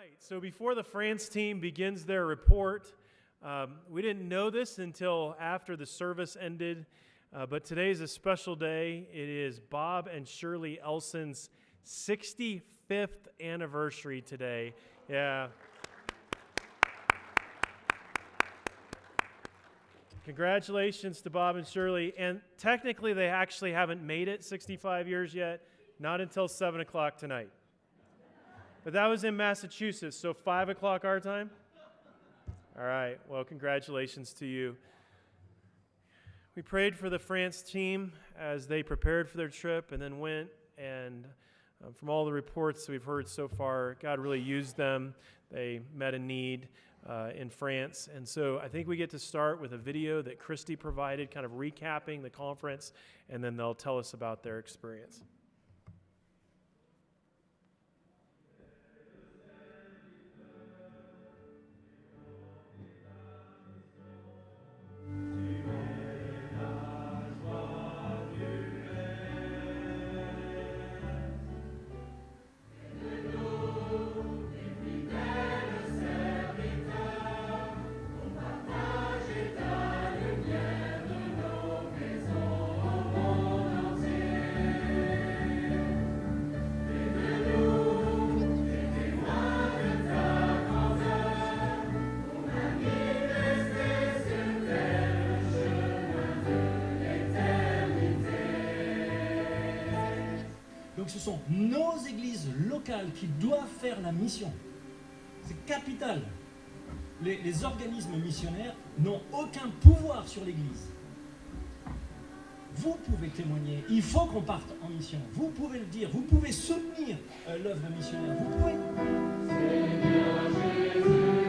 right, so before the France team begins their report, we didn't know this until after the service ended, but today is a special day. It is Bob and Shirley Elson's 65th anniversary today. Yeah. Congratulations to Bob and Shirley. And technically, they actually haven't made it 65 years yet, not until 7 o'clock tonight. But that was in Massachusetts, so 5 o'clock our time? All right, well, congratulations to you. We prayed for the France team as they prepared for their trip and then went, and from all the reports that we've heard so far, God really used them. They met a need in France, and so I think we get to start with a video that Christy provided, kind of recapping the conference, and then they'll tell us about their experience. Donc ce sont nos églises locales qui doivent faire la mission. C'est capital. Les organismes missionnaires n'ont aucun pouvoir sur l'église. Vous pouvez témoigner, il faut qu'on parte en mission. Vous pouvez le dire, vous pouvez soutenir l'œuvre missionnaire. Vous pouvez. Seigneur Jésus.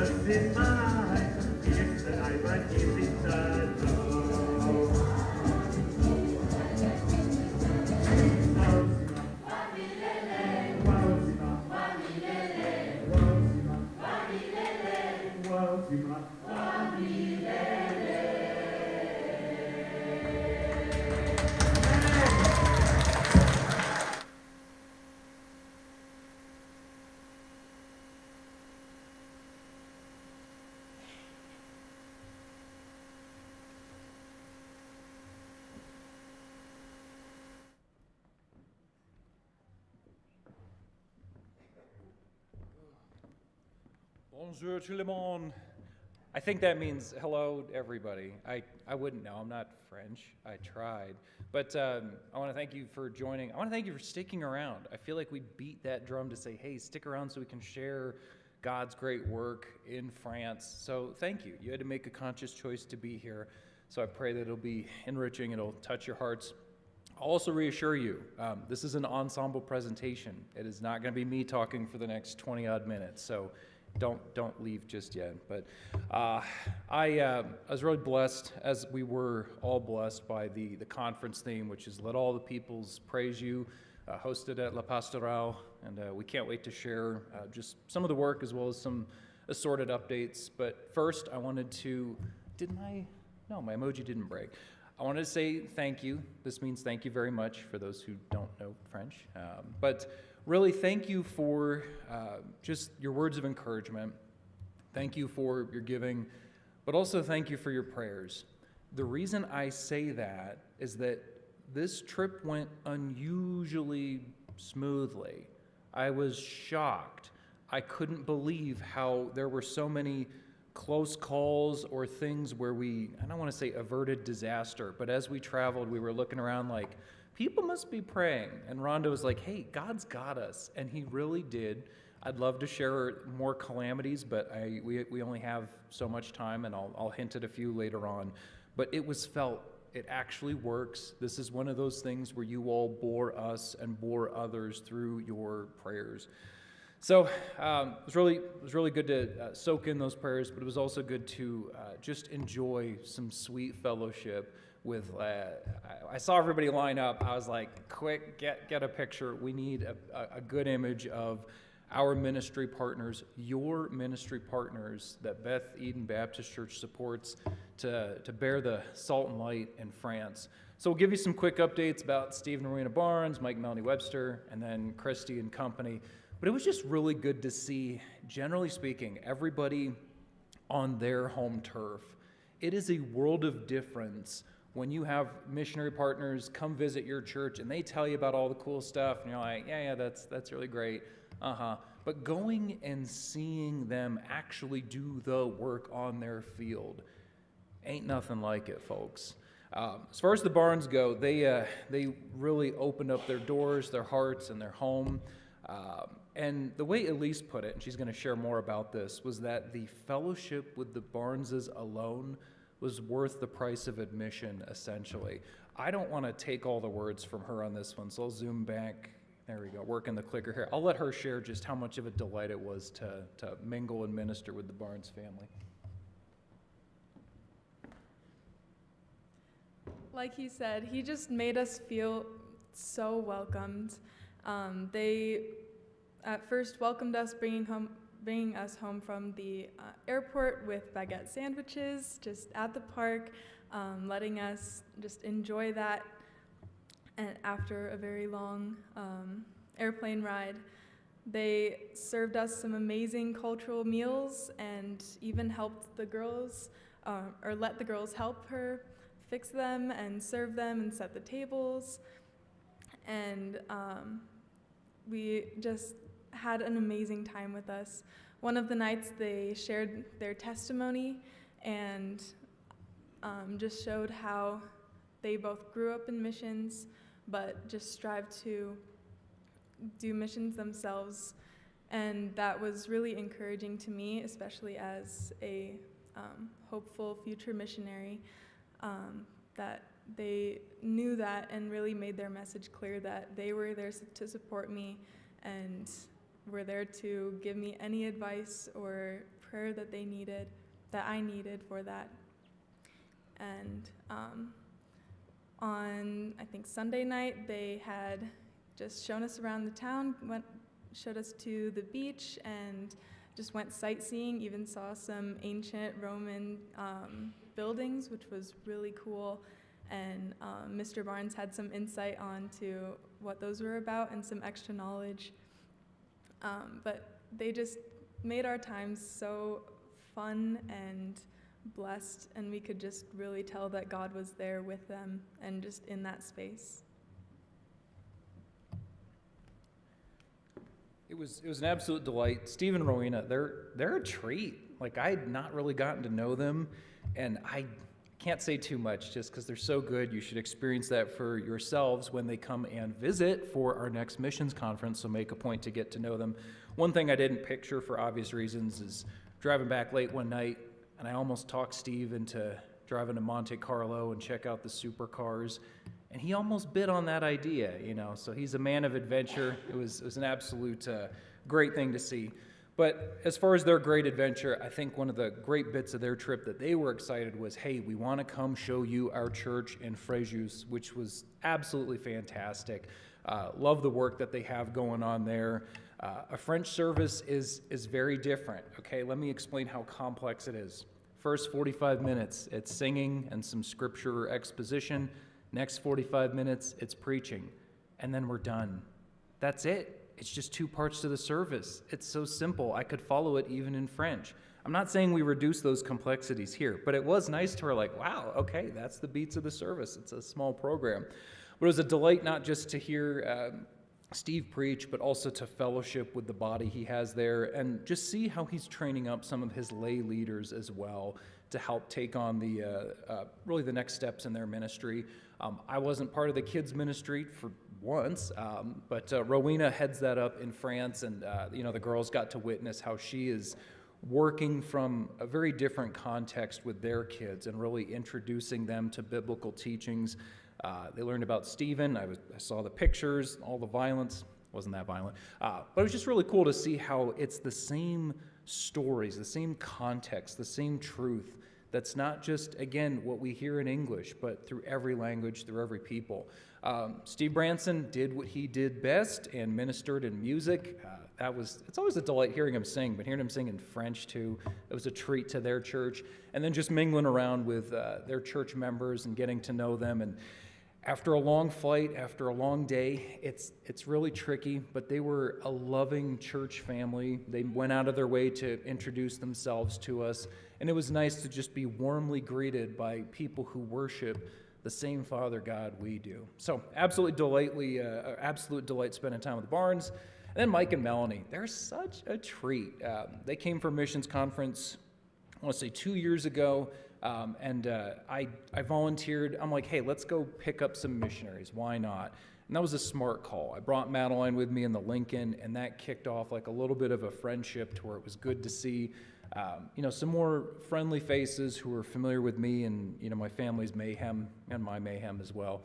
in mind, if that I might give it a go. Bonjour tout le monde. I think that means hello, everybody. I wouldn't know. I'm not French. I tried. But I want to thank you for joining. I want to thank you for sticking around. I feel like we beat that drum to say, hey, stick around so we can share God's great work in France. So thank you. You had to make a conscious choice to be here. So I pray that it'll be enriching. It'll touch your hearts. I'll also reassure you, this is an ensemble presentation. It is not going to be me talking for the next 20-odd minutes. So don't leave just yet. But I was really blessed, as we were all blessed by the conference theme, which is Let All the Peoples Praise You, hosted at La Pastorale. And we can't wait to share just some of the work as well as some assorted updates. But first, I wanted to, no, my emoji didn't break. I wanted to say thank you. This means thank you very much for those who don't know French. But really, thank you for just your words of encouragement. Thank you for your giving, but also thank you for your prayers. The reason I say that is that this trip went unusually smoothly. I was shocked. I couldn't believe how there were so many close calls or things where I don't want to say averted disaster, but as we traveled, we were looking around like, people must be praying. And Rhonda was like, hey, God's got us. And he really did. I'd love to share more calamities, but we only have so much time, and I'll hint at a few later on. But it was felt. It actually works. This is one of those things where you all bore us and bore others through your prayers. So it was really good to soak in those prayers, but it was also good to just enjoy some sweet fellowship with, I saw everybody line up. I was like, quick, get a picture. We need a good image of our ministry partners, your ministry partners that Beth Eden Baptist Church supports to bear the salt and light in France. So we'll give you some quick updates about Steve and Marina Barnes, Mike and Melanie Webster, and then Christy and company. But it was just really good to see, generally speaking, everybody on their home turf. It is a world of difference when you have missionary partners come visit your church and they tell you about all the cool stuff, and you're like, yeah, that's really great. But going and seeing them actually do the work on their field ain't nothing like it, folks. As far as the Barnes go, they really opened up their doors, their hearts, and their home. And the way Elise put it, and she's going to share more about this, was that the fellowship with the Barneses alone was worth the price of admission, essentially. I don't want to take all the words from her on this one, so I'll zoom back. There we go, working the clicker here. I'll let her share just how much of a delight it was to mingle and minister with the Barnes family. Like he said, he just made us feel so welcomed. They at first welcomed us, bringing us home from the airport with baguette sandwiches just at the park, letting us just enjoy that. And after a very long airplane ride, they served us some amazing cultural meals and even helped the girls, or let the girls help her fix them and serve them and set the tables. And we just had an amazing time with us. One of the nights they shared their testimony and just showed how they both grew up in missions, but just strive to do missions themselves. And that was really encouraging to me, especially as a hopeful future missionary, that they knew that and really made their message clear that they were there to support me and were there to give me any advice or prayer that they needed, that I needed for that. And on, I think, Sunday night, they had just shown us around the town, showed us to the beach, and just went sightseeing, even saw some ancient Roman buildings, which was really cool. And Mr. Barnes had some insight onto what those were about and some extra knowledge. But they just made our times so fun and blessed, and we could just really tell that God was there with them and just in that space. It was an absolute delight. Steve and Rowena, they're a treat. Like, I had not really gotten to know them, and I can't say too much just because they're so good. You should experience that for yourselves when they come and visit for our next missions conference, so make a point to get to know them. One thing I didn't picture for obvious reasons is driving back late one night, and I almost talked Steve into driving to Monte Carlo and check out the supercars, and he almost bid on that idea, so he's a man of adventure. It was an absolute great thing to see. But as far as their great adventure, I think one of the great bits of their trip that they were excited was, hey, we want to come show you our church in Fréjus, which was absolutely fantastic. Love the work that they have going on there. A French service is very different, okay? Let me explain how complex it is. First 45 minutes, it's singing and some scripture exposition. Next 45 minutes, it's preaching. And then we're done. That's it. It's just 2 parts to the service. It's so simple. I could follow it even in French. I'm not saying we reduce those complexities here, but it was nice to her, like, wow, okay, that's the beats of the service. It's a small program. But it was a delight not just to hear Steve preach, but also to fellowship with the body he has there and just see how he's training up some of his lay leaders as well to help take on really the next steps in their ministry. I wasn't part of the kids' ministry for once, but Rowena heads that up in France, and the girls got to witness how she is working from a very different context with their kids and really introducing them to biblical teachings. They learned about Stephen. I saw the pictures, all the violence. Wasn't that violent. But it was just really cool to see how it's the same stories, the same context, the same truth. That's not just, again, what we hear in English, but through every language, through every people. Steve Branson did what he did best and ministered in music. It's always a delight hearing him sing, but hearing him sing in French too, it was a treat to their church. And then just mingling around with their church members and getting to know them. And after a long flight, after a long day, it's really tricky, but they were a loving church family. They went out of their way to introduce themselves to us, and it was nice to just be warmly greeted by people who worship the same Father God we do. So absolute delight spending time with the Barnes. And then Mike and Melanie, they're such a treat. They came for missions conference, I want to say 2 years ago. And I volunteered. I'm like, hey, let's go pick up some missionaries. Why not? And that was a smart call. I brought Madeline with me in the Lincoln, and that kicked off like a little bit of a friendship to where it was good to see, some more friendly faces who were familiar with me and, my family's mayhem and my mayhem as well.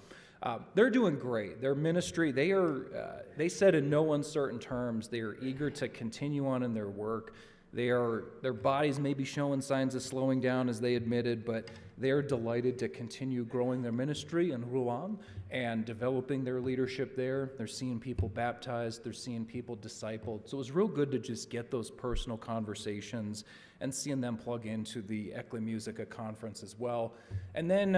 They're doing great. Their ministry, they said in no uncertain terms, they are eager to continue on in their work. Their bodies may be showing signs of slowing down, as they admitted, but they are delighted to continue growing their ministry in Rouen and developing their leadership there. They're seeing people baptized. They're seeing people discipled. So it was real good to just get those personal conversations and seeing them plug into the Ecclesia Musica conference as well. And then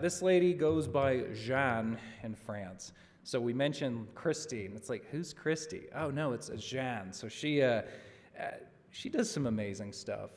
this lady goes by Jeanne in France. So we mentioned Christy, and it's like, who's Christy? Oh, no, it's Jeanne. So she does some amazing stuff.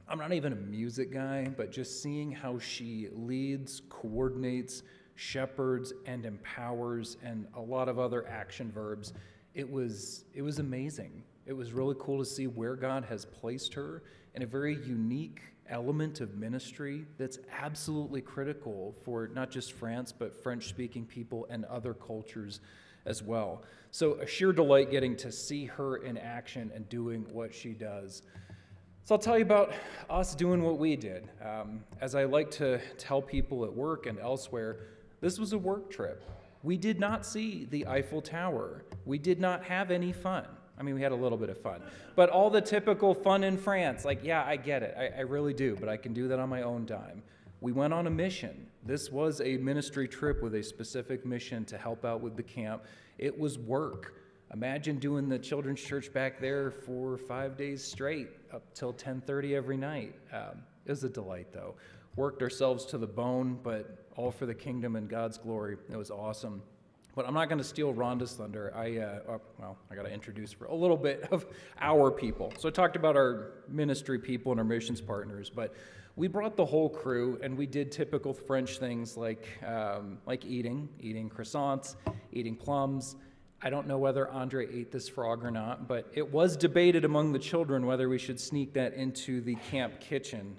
I'm not even a music guy, but just seeing how she leads, coordinates, shepherds, and empowers, and a lot of other action verbs, it was amazing. It was really cool to see where God has placed her in a very unique element of ministry that's absolutely critical for not just France, but French-speaking people and other cultures as well. So a sheer delight getting to see her in action and doing what she does. So I'll tell you about us doing what we did. As I like to tell people at work and elsewhere, this was a work trip. We did not see the Eiffel Tower. We did not have any fun. I mean, we had a little bit of fun. But all the typical fun in France, like, yeah, I get it. I really do, but I can do that on my own dime. We went on a mission. This was a ministry trip with a specific mission to help out with the camp. It was work. Imagine doing the children's church back there for 5 days straight, up till 10:30 every night. It was a delight, though. Worked ourselves to the bone, but all for the kingdom and God's glory. It was awesome. But I'm not going to steal Rhonda's thunder. I got to introduce a little bit of our people. So I talked about our ministry people and our missions partners, but we brought the whole crew, and we did typical French things like eating croissants, eating plums. I don't know whether Andre ate this frog or not, but it was debated among the children whether we should sneak that into the camp kitchen.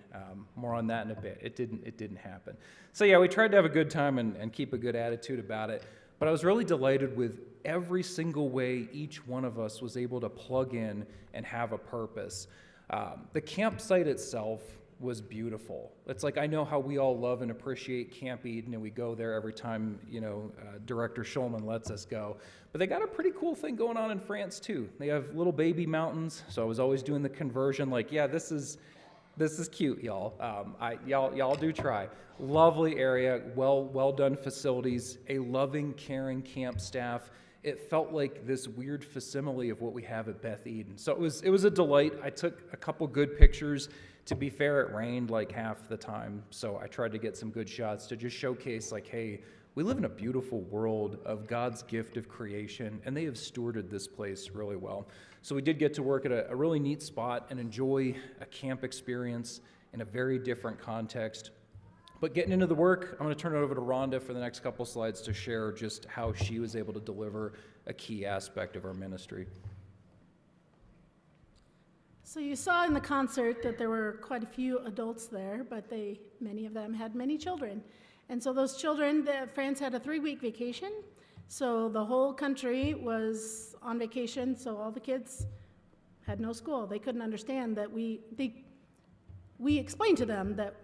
More on that in a bit. It didn't happen. So yeah, we tried to have a good time and keep a good attitude about it. But I was really delighted with every single way each one of us was able to plug in and have a purpose. The campsite itself was beautiful. It's like, I know how we all love and appreciate Camp Eden, and we go there every time, Director Schulman lets us go. But they got a pretty cool thing going on in France, too. They have little baby mountains, so I was always doing the conversion, like, yeah, this is cute, y'all. Y'all do try. Lovely area, well done facilities, a loving, caring camp staff. It felt like this weird facsimile of what we have at Beth Eden. So it was a delight. I took a couple good pictures. To be fair, it rained like half the time, so I tried to get some good shots to just showcase, like, hey, we live in a beautiful world of God's gift of creation, and they have stewarded this place really well. So we did get to work at a really neat spot and enjoy a camp experience in a very different context. But getting into the work, I'm going to turn it over to Rhonda for the next couple slides to share just how she was able to deliver a key aspect of our ministry. So you saw in the concert that there were quite a few adults there, but many of them had many children. And so those children, France had a 3-week vacation, so the whole country was on vacation, so all the kids had no school. They couldn't understand that we explained to them that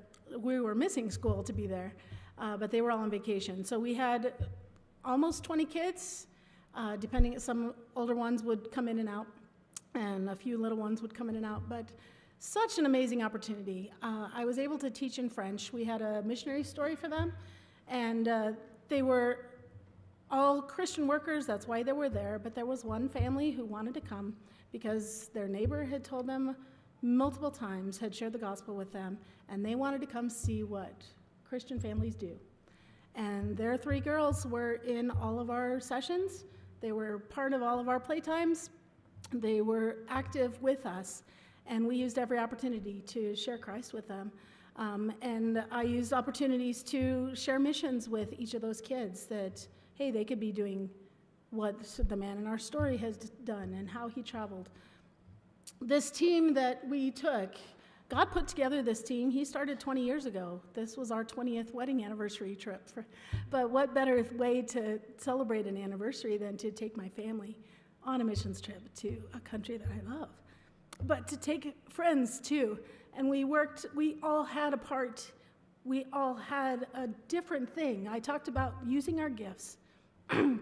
we were missing school to be there, but they were all on vacation. So we had almost 20 kids, depending, some older ones would come in and out, and a few little ones would come in and out, but such an amazing opportunity. I was able to teach in French. We had a missionary story for them, and they were all Christian workers, that's why they were there, but there was one family who wanted to come because their neighbor had told them multiple times, had shared the gospel with them, and they wanted to come see what Christian families do. And their 3 girls were in all of our sessions. They were part of all of our playtimes. They were active with us, and we used every opportunity to share Christ with them. And I used opportunities to share missions with each of those kids that, hey, they could be doing what the man in our story has done and how he traveled. This team that we took, God put together this team. He started 20 years ago. This was our 20th wedding anniversary trip. But what better way to celebrate an anniversary than to take my family on a missions trip to a country that I love? But to take friends too. And we all had a part. We all had a different thing. I talked about using our gifts and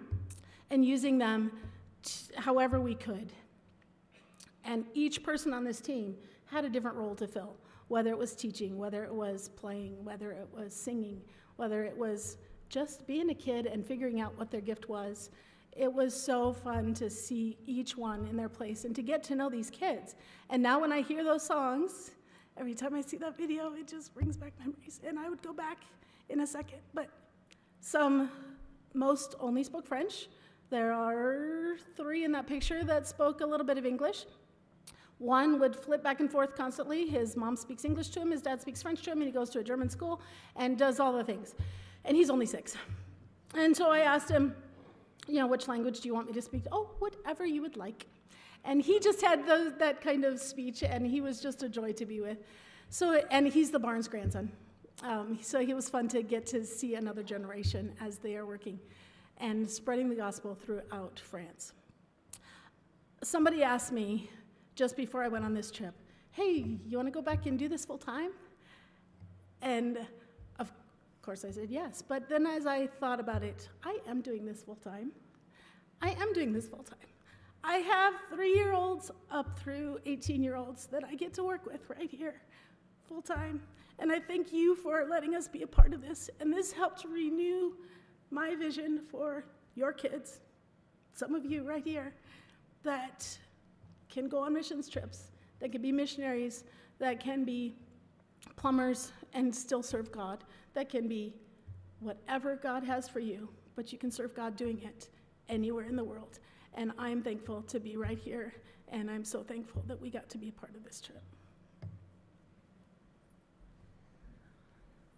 using them however we could. And each person on this team had a different role to fill, whether it was teaching, whether it was playing, whether it was singing, whether it was just being a kid and figuring out what their gift was. It was so fun to see each one in their place and to get to know these kids. And now when I hear those songs, every time I see that video, it just brings back memories. And I would go back in a second. But most only spoke French. There are 3 in that picture that spoke a little bit of English. One would flip back and forth constantly. His mom speaks English to him, his dad speaks French to him, and he goes to a German school and does all the things. And he's only 6. And so I asked him, which language do you want me to speak? Oh, whatever you would like. And he just had that kind of speech, and he was just a joy to be with. And he's the Barnes grandson. So it was fun to get to see another generation as they are working and spreading the gospel throughout France. Somebody asked me just before I went on this trip, hey, you want to go back and do this full time? And of course I said yes, but then as I thought about it, I am doing this full time. I have 3-year-olds up through 18-year-olds that I get to work with right here, full time. And I thank you for letting us be a part of this. And this helped renew my vision for your kids, some of you right here, that can go on missions trips, that can be missionaries, that can be plumbers and still serve God, that can be whatever God has for you, but you can serve God doing it anywhere in the world. And I'm thankful to be right here, and I'm so thankful that we got to be a part of this trip.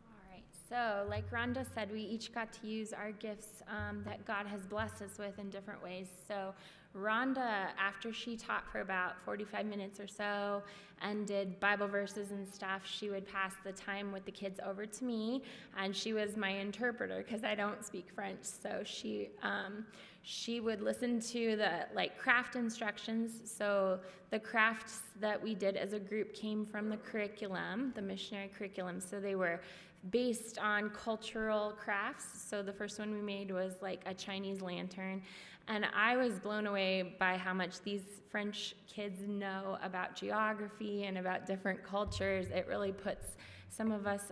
All right, so like Rhonda said, we each got to use our gifts that God has blessed us with in different ways. So Rhonda, after she taught for about 45 minutes or so and did Bible verses and stuff, she would pass the time with the kids over to me, and she was my interpreter because I don't speak French. So she would listen to the craft instructions. So the crafts that we did as a group came from the curriculum, the missionary curriculum. So they were based on cultural crafts. So the first one we made was like a Chinese lantern. And I was blown away by how much these French kids know about geography and about different cultures. It really puts some of us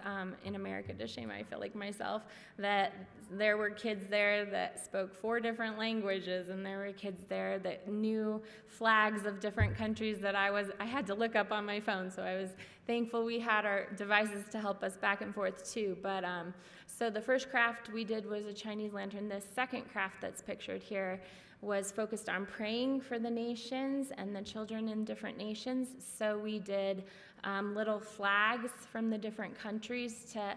in America to shame, I feel like myself, that there were kids there that spoke 4 different languages, and there were kids there that knew flags of different countries that I had to look up on my phone. So I was thankful we had our devices to help us back and forth too. But so the first craft we did was a Chinese lantern. The second craft that's pictured here was focused on praying for the nations and the children in different nations. So we did little flags from the different countries to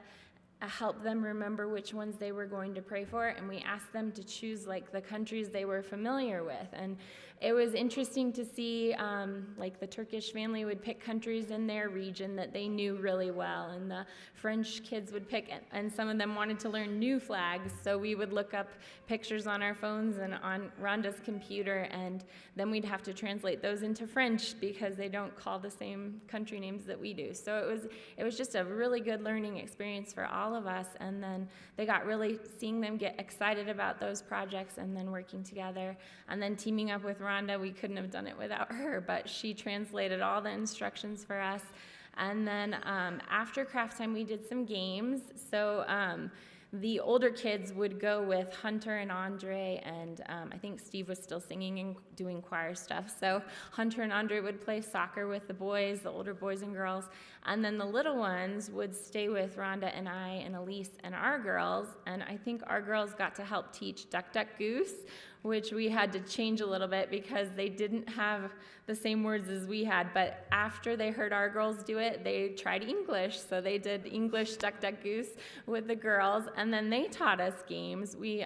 help them remember which ones they were going to pray for, and we asked them to choose the countries they were familiar with. And it was interesting to see the Turkish family would pick countries in their region that they knew really well, and the French kids would pick, and some of them wanted to learn new flags, so we would look up pictures on our phones and on Rhonda's computer, and then we'd have to translate those into French because they don't call the same country names that we do. So it was just a really good learning experience for all of us, and then they got really seeing them get excited about those projects and then working together and then teaming up with Rhonda. We couldn't have done it without her, but she translated all the instructions for us. And then after craft time, we did some games. So the older kids would go with Hunter and Andre, and I think Steve was still singing and doing choir stuff. So Hunter and Andre would play soccer with the boys, the older boys and girls, and then the little ones would stay with Rhonda and I and Elise and our girls, and I think our girls got to help teach Duck, Duck, Goose, which we had to change a little bit because they didn't have the same words as we had. But after they heard our girls do it, they tried English. So they did English Duck, Duck, Goose with the girls. And then they taught us games. We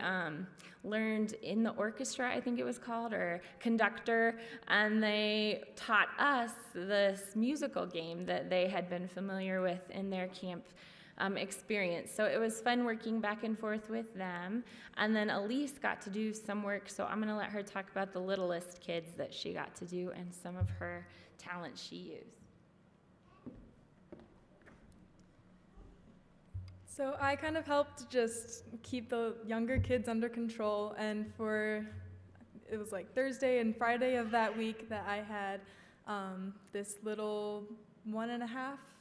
learned in the orchestra, I think it was called, or conductor. And they taught us this musical game that they had been familiar with in their camp experience. So it was fun working back and forth with them. And then Elise got to do some work, so I'm going to let her talk about the littlest kids that she got to do and some of her talents she used. So I kind of helped just keep the younger kids under control, and it was Thursday and Friday of that week that I had this little 1.5,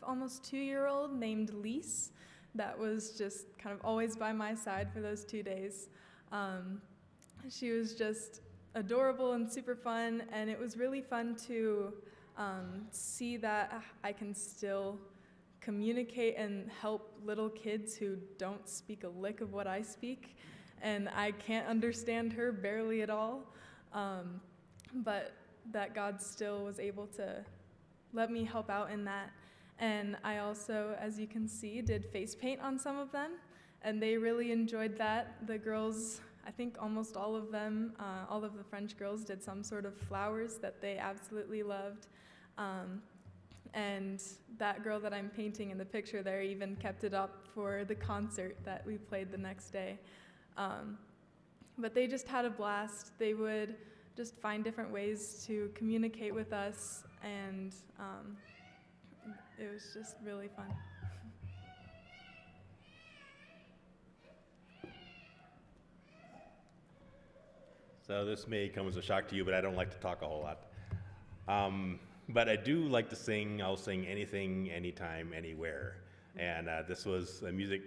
almost 2-year-old named Lise that was just kind of always by my side for those 2 days. She was just adorable and super fun, and it was really fun to see that I can still communicate and help little kids who don't speak a lick of what I speak, and I can't understand her barely at all, but that God still was able to let me help out in that. And I also, as you can see, did face paint on some of them, and they really enjoyed that. The girls, I think almost all of them, all of the French girls did some sort of flowers that they absolutely loved. And that girl that I'm painting in the picture there even kept it up for the concert that we played the next day. But they just had a blast. They would just find different ways to communicate with us, and it was just really fun. So this may come as a shock to you, but I don't like to talk a whole lot. But I do like to sing. I'll sing anything, anytime, anywhere. And this was a music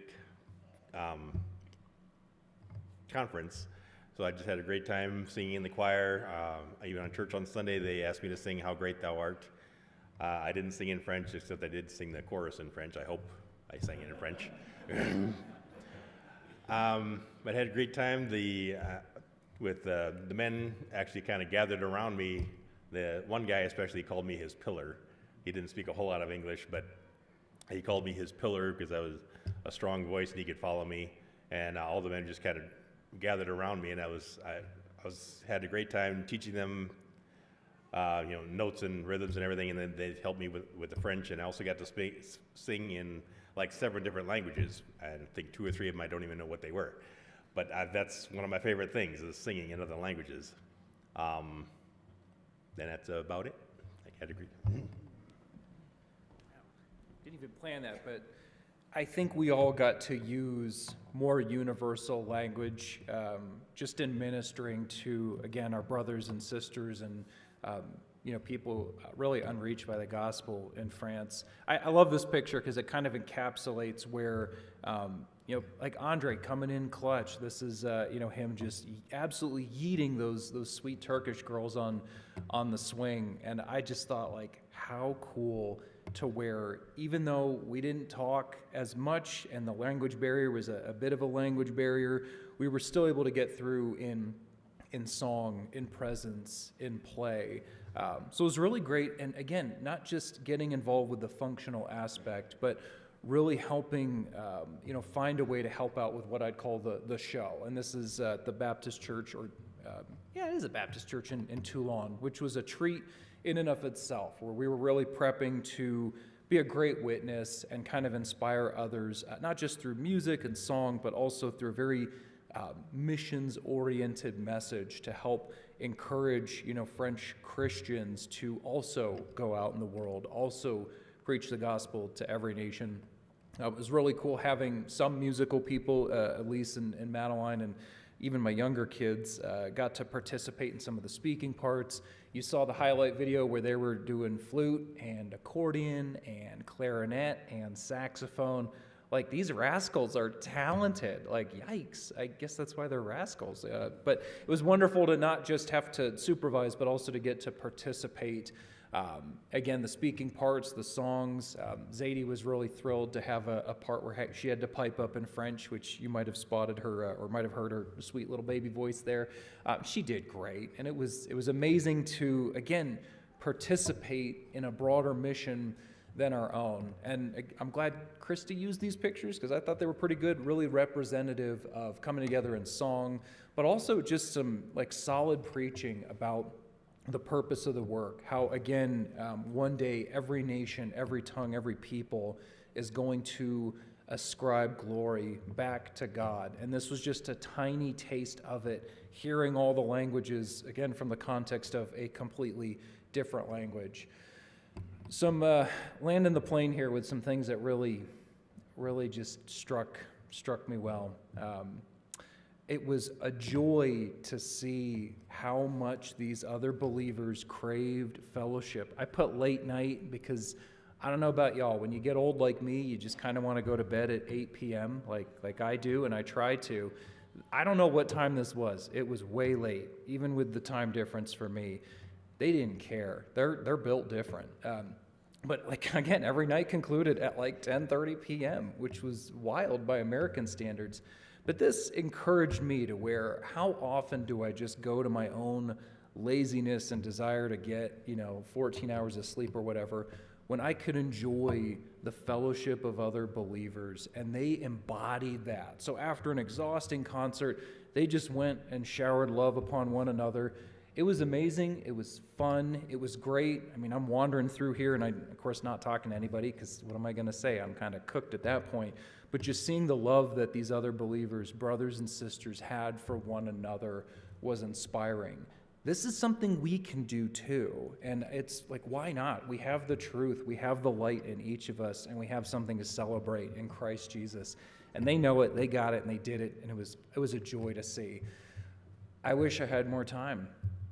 conference. So I just had a great time singing in the choir. Even on church on Sunday, they asked me to sing How Great Thou Art. I didn't sing in French, except I did sing the chorus in French. I hope I sang it in French. But I had a great time. With the men actually kind of gathered around me. The one guy especially called me his pillar. He didn't speak a whole lot of English, but he called me his pillar because I was a strong voice and he could follow me. And all the men just kind of gathered around me, and I had a great time teaching them, notes and rhythms and everything. And then they helped me with the French, and I also got to sing in like 7 different languages. I think 2 or 3 of them I don't even know what they were. But that's one of my favorite things, is singing in other languages. Then that's about it. I had to agree. Didn't even plan that, but I think we all got to use more universal language just in ministering to, again, our brothers and sisters and people really unreached by the gospel in France. I love this picture because it kind of encapsulates where, like Andre coming in clutch. This is, him just absolutely yeeting those sweet Turkish girls on the swing. And I just thought, like, how cool to where, even though we didn't talk as much and the language barrier was a bit of a language barrier, we were still able to get through in song, in presence, in play. So it was really great. And again, not just getting involved with the functional aspect, but really helping, find a way to help out with what I'd call the show. And this is the Baptist church, it is a Baptist church in Toulon, which was a treat in and of itself, where we were really prepping to be a great witness and kind of inspire others, not just through music and song, but also through a very missions-oriented message to help encourage, French Christians to also go out in the world, also preach the gospel to every nation. It was really cool having some musical people, Elise and Madeline, and even my younger kids got to participate in some of the speaking parts. You saw the highlight video where they were doing flute and accordion and clarinet and saxophone. Like, these rascals are talented. Like, yikes. I guess that's why they're rascals. But it was wonderful to not just have to supervise, but also to get to participate. Again, the speaking parts, the songs. Zadie was really thrilled to have a part where she had to pipe up in French, which you might have spotted her or might have heard her sweet little baby voice there. She did great, and it was amazing to, again, participate in a broader mission than our own. And I'm glad Christy used these pictures because I thought they were pretty good, really representative of coming together in song, but also just some like solid preaching about the purpose of the work, how, again, one day every nation, every tongue, every people is going to ascribe glory back to God. And this was just a tiny taste of it, hearing all the languages, again, from the context of a completely different language. Some landing the plane here with some things that really just struck me well. It was a joy to see how much these other believers craved fellowship. I put late night because I don't know about y'all. When you get old like me, you just kind of want to go to bed at 8 p.m. like I do, and I try to. I don't know what time this was. It was way late, even with the time difference for me. They didn't care. They're built different. But like, again, every night concluded at like 10:30 p.m., which was wild by American standards. But this encouraged me to where, how often do I just go to my own laziness and desire to get, 14 hours of sleep or whatever, when I could enjoy the fellowship of other believers, and they embodied that. So after an exhausting concert, they just went and showered love upon one another. It was amazing. It was fun. It was great. I mean, I'm wandering through here, and I'm, of course, not talking to anybody because what am I going to say? I'm kind of cooked at that point. But just seeing the love that these other believers, brothers and sisters, had for one another was inspiring. This is something we can do too. And it's like, why not? We have the truth. We have the light in each of us, and we have something to celebrate in Christ Jesus. And they know it, they got it, and they did it, and it was a joy to see. I wish I had more time.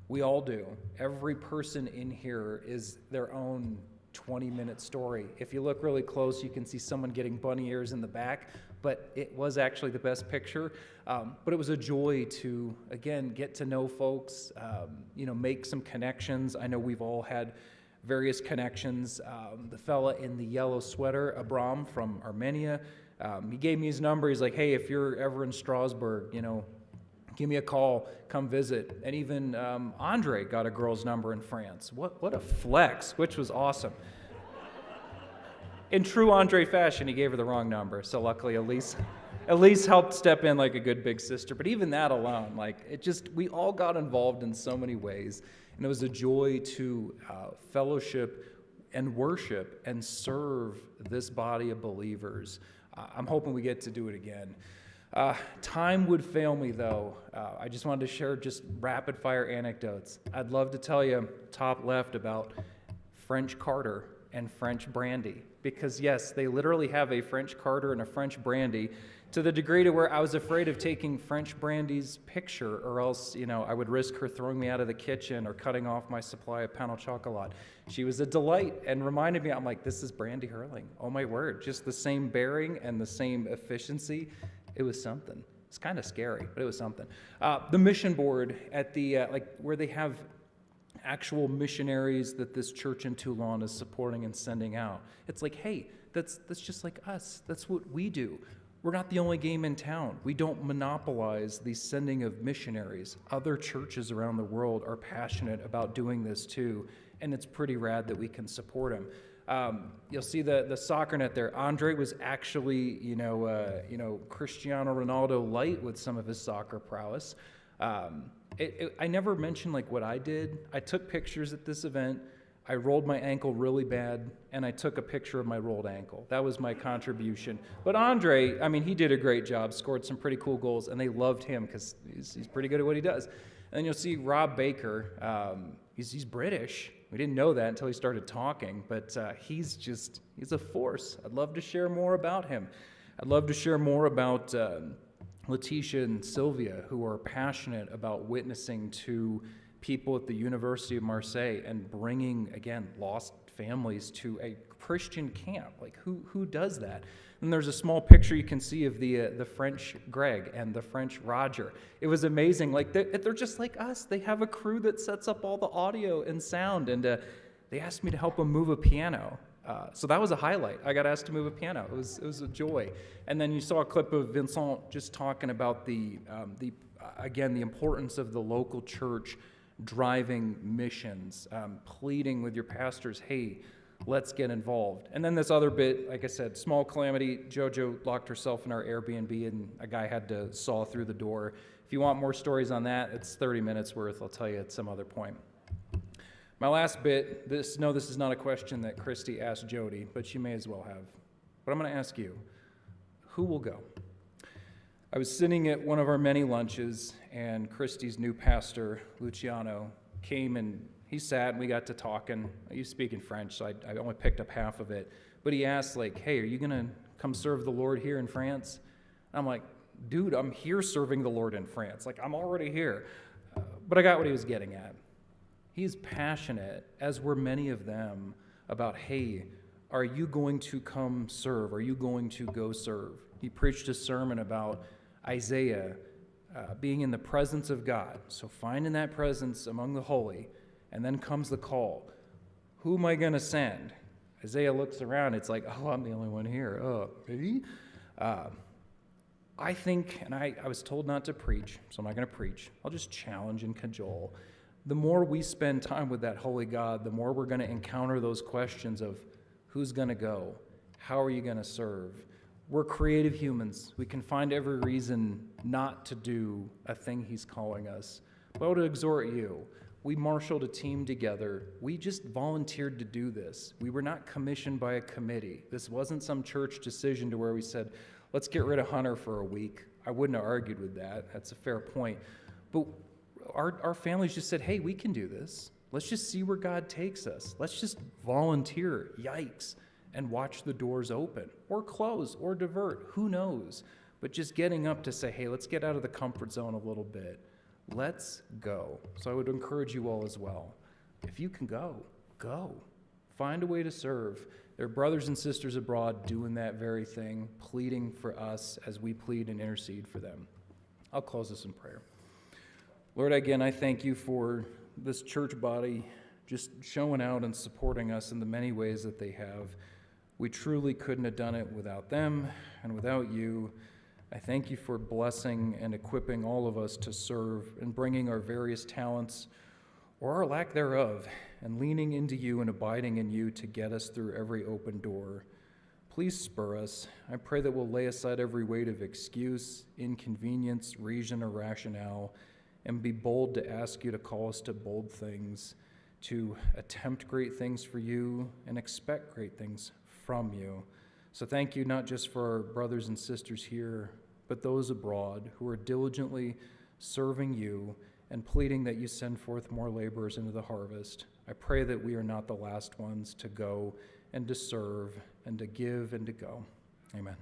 We all do. Every person in here is their own 20-minute story. If you look really close, you can see someone getting bunny ears in the back, but it was actually the best picture. But it was a joy to, again, get to know folks, make some connections. I know we've all had various connections. The fella in the yellow sweater, Abram from Armenia, he gave me his number. He's like, hey, if you're ever in Strasbourg, give me a call, come visit. And even Andre got a girl's number in France. What a flex, which was awesome. In true Andre fashion, he gave her the wrong number. So luckily, Elise helped step in like a good big sister. But even that alone, we all got involved in so many ways. And it was a joy to fellowship and worship and serve this body of believers. I'm hoping we get to do it again. Time would fail me, though. I just wanted to share just rapid-fire anecdotes. I'd love to tell you, top left, about French Carter and French brandy. Because, yes, they literally have a French Carter and a French brandy, to the degree to where I was afraid of taking French brandy's picture, or else, I would risk her throwing me out of the kitchen or cutting off my supply of pain au chocolat. She was a delight and reminded me, I'm like, this is Brandy Hurling. Oh, my word. Just the same bearing and the same efficiency. It was something. It's kind of scary, but it was something. The mission board at the, where they have actual missionaries that this church in Toulon is supporting and sending out. It's like, hey, that's just like us. That's what we do. We're not the only game in town. We don't monopolize the sending of missionaries. Other churches around the world are passionate about doing this too, and it's pretty rad that we can support them. You'll see the soccer net there. Andre was actually, Cristiano Ronaldo light with some of his soccer prowess. I never mentioned what I did. I took pictures at this event. I rolled my ankle really bad, and I took a picture of my rolled ankle. That was my contribution. But Andre, he did a great job, scored some pretty cool goals, and they loved him because he's pretty good at what he does. And then you'll see Rob Baker. He's British. We didn't know that until he started talking, but he's a force. I'd love to share more about him. I'd love to share more about Letitia and Sylvia, who are passionate about witnessing to people at the University of Marseille and bringing, again, lost families to a Christian camp. Who does that? And there's a small picture you can see of the French Greg and the French Roger. It was amazing. They're just like us. They have a crew that sets up all the audio and sound, and they asked me to help them move a piano. So that was a highlight. I got asked to move a piano. It was a joy. And then you saw a clip of Vincent just talking about the importance of the local church driving missions, pleading with your pastors, hey, let's get involved. And then this other bit, like I said, small calamity. JoJo locked herself in our Airbnb, and a guy had to saw through the door. If you want more stories on that, it's 30 minutes worth. I'll tell you at some other point. My last bit, this is not a question that Christy asked Jody, but she may as well have. But I'm going to ask you, who will go? I was sitting at one of our many lunches, and Christy's new pastor, Luciano, came and he sat, and we got to talking. He was speaking French, so I only picked up half of it. But he asked, hey, are you going to come serve the Lord here in France? I'm like, dude, I'm here serving the Lord in France. I'm already here. But I got what he was getting at. He's passionate, as were many of them, about, hey, are you going to come serve? Are you going to go serve? He preached a sermon about Isaiah being in the presence of God. So finding that presence among the holy, and then comes the call. Who am I going to send? Isaiah looks around. It's like, oh, I'm the only one here. Oh, me? I think, and I was told not to preach, so I'm not going to preach. I'll just challenge and cajole. The more we spend time with that holy God, the more we're going to encounter those questions of who's going to go? How are you going to serve? We're creative humans. We can find every reason not to do a thing he's calling us. But I would exhort you. We marshaled a team together. We just volunteered to do this. We were not commissioned by a committee. This wasn't some church decision to where we said, let's get rid of Hunter for a week. I wouldn't have argued with that. That's a fair point. But our families just said, hey, we can do this. Let's just see where God takes us. Let's just volunteer, yikes, and watch the doors open or close or divert. Who knows? But just getting up to say, hey, let's get out of the comfort zone a little bit. Let's go. So I would encourage you all as well. If you can go, go. Find a way to serve. There are brothers and sisters abroad doing that very thing, pleading for us as we plead and intercede for them. I'll close this in prayer. Lord, again, I thank you for this church body just showing out and supporting us in the many ways that they have. We truly couldn't have done it without them and without you. I thank you for blessing and equipping all of us to serve and bringing our various talents or our lack thereof and leaning into you and abiding in you to get us through every open door. Please spur us. I pray that we'll lay aside every weight of excuse, inconvenience, reason, or rationale, and be bold to ask you to call us to bold things, to attempt great things for you and expect great things from you. So thank you not just for our brothers and sisters here, but those abroad who are diligently serving you and pleading that you send forth more laborers into the harvest. I pray that we are not the last ones to go and to serve and to give and to go. Amen.